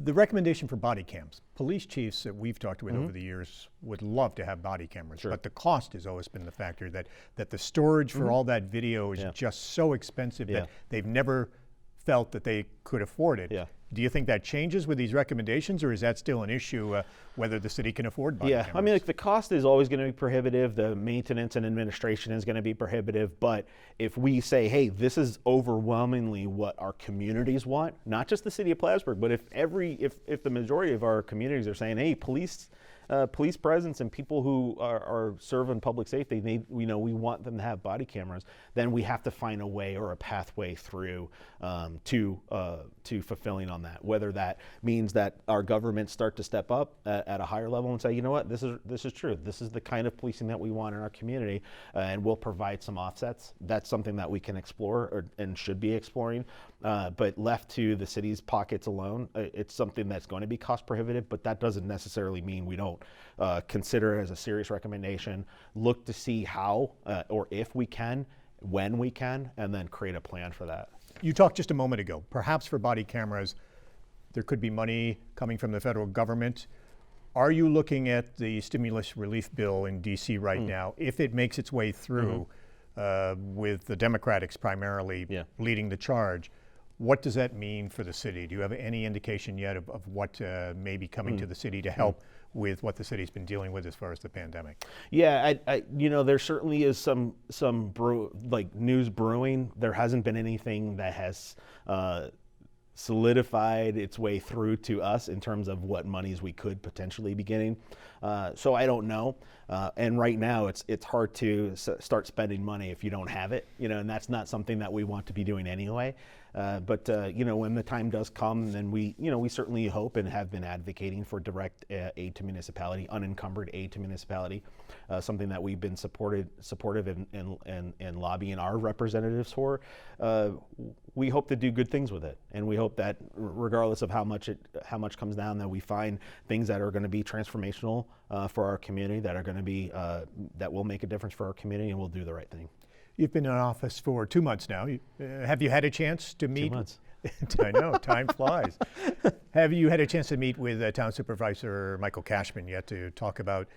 The recommendation for body cams. Police chiefs that we've talked with over the years would love to have body cameras, but the cost has always been the factor that the storage for all that video is just so expensive that they've never felt that they could afford it. Do you think that changes with these recommendations, or is that still an issue whether the city can afford body cameras? I mean, like, the cost is always going to be prohibitive. The maintenance and administration is going to be prohibitive. But if we say, hey, this is overwhelmingly what our communities want, not just the city of Plattsburgh, but if the majority of our communities are saying, hey, police presence and people who are serving public safety, we want them to have body cameras, then we have to find a way or a pathway through to fulfilling on that. Whether that means that our government start to step up at a higher level and say, you know what, this is true. This is the kind of policing that we want in our community, and we'll provide some offsets. That's something that we can explore and should be exploring. But left to the city's pockets alone, it's something that's going to be cost prohibitive, but that doesn't necessarily mean we don't consider it as a serious recommendation, look to see how or if we can, when we can, and then create a plan for that. You talked just a moment ago, perhaps for body cameras, there could be money coming from the federal government. Are you looking at the stimulus relief bill in DC right now, if it makes its way through with the Democrats primarily leading the charge? What does that mean for the city? Do you have any indication yet of what may be coming to the city to help with what the city's been dealing with as far as the pandemic? Yeah, there certainly is some news brewing. There hasn't been anything that has solidified its way through to us in terms of what monies we could potentially be getting. So I don't know. And right now it's hard to start spending money if you don't have it, and that's not something that we want to be doing anyway. But when the time does come, then we certainly hope and have been advocating for direct aid to municipality, unencumbered aid to municipality, something that we've been supportive and lobbying our representatives for. We hope to do good things with it, and we hope that regardless of how much comes down, that we find things that are going to be transformational for our community, that are going to be that will make a difference for our community, and we'll do the right thing. You've been in office for 2 months now. Have you had a chance to meet? 2 months. I know, time flies. Have you had a chance to meet with Town Supervisor Michael Cashman yet to talk about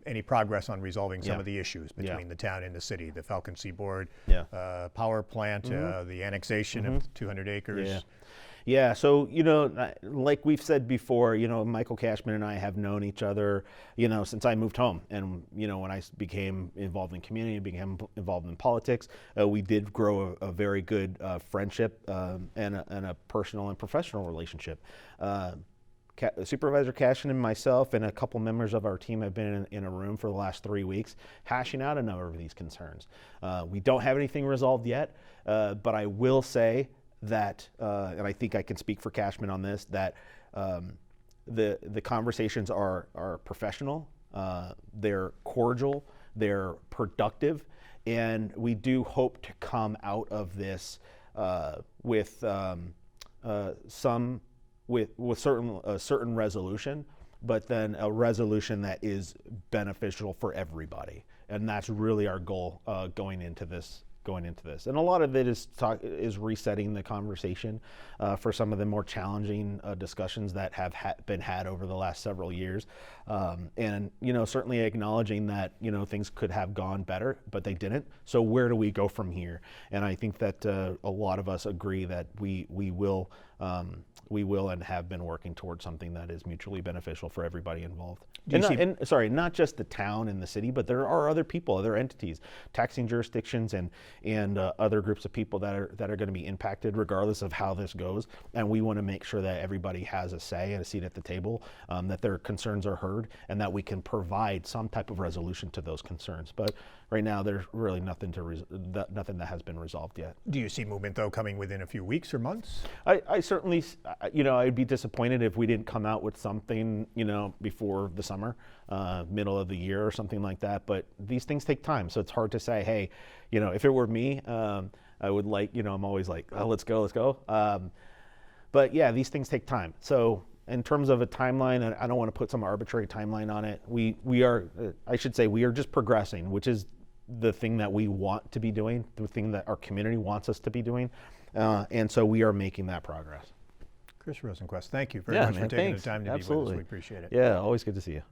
any progress on resolving some of the issues between the town and the city, the Falcon Seaboard power plant, the annexation of 200 acres? Yeah, so, like we've said before, Michael Cashman and I have known each other, since I moved home. And, when I became involved in community, became involved in politics, we did grow a very good friendship and a personal and professional relationship. Supervisor Cashman and myself and a couple members of our team have been in a room for the last 3 weeks hashing out a number of these concerns. We don't have anything resolved yet, but I will say that, and I think I can speak for Cashman on this, that the conversations are professional, they're cordial, they're productive, and we do hope to come out of this with a certain resolution, but then a resolution that is beneficial for everybody, and that's really our goal going into this. And a lot of it is resetting the conversation for some of the more challenging discussions that have been had over the last several years. And, certainly acknowledging that, things could have gone better, but they didn't. So where do we go from here? And I think that a lot of us agree that we will and have been working towards something that is mutually beneficial for everybody involved. Not just the town and the city, but there are other people, other entities, taxing jurisdictions and other groups of people that are going to be impacted regardless of how this goes. And we want to make sure that everybody has a say and a seat at the table, that their concerns are heard, and that we can provide some type of resolution to those concerns. But right now, there's really nothing that has been resolved yet. Do you see movement, though, coming within a few weeks or months? I certainly, I'd be disappointed if we didn't come out with something, before the summer, middle of the year or something like that. But these things take time, so it's hard to say, hey, if it were me, I would I'm always like, oh, let's go. But yeah, these things take time. So in terms of a timeline, I don't want to put some arbitrary timeline on it. We are just progressing, which is the thing that we want to be doing, the thing that our community wants us to be doing. And so we are making that progress. Chris Rosenquest, thank you very Yeah, much man, for taking thanks. the time to be with us. Absolutely. We appreciate it. Yeah, always good to see you.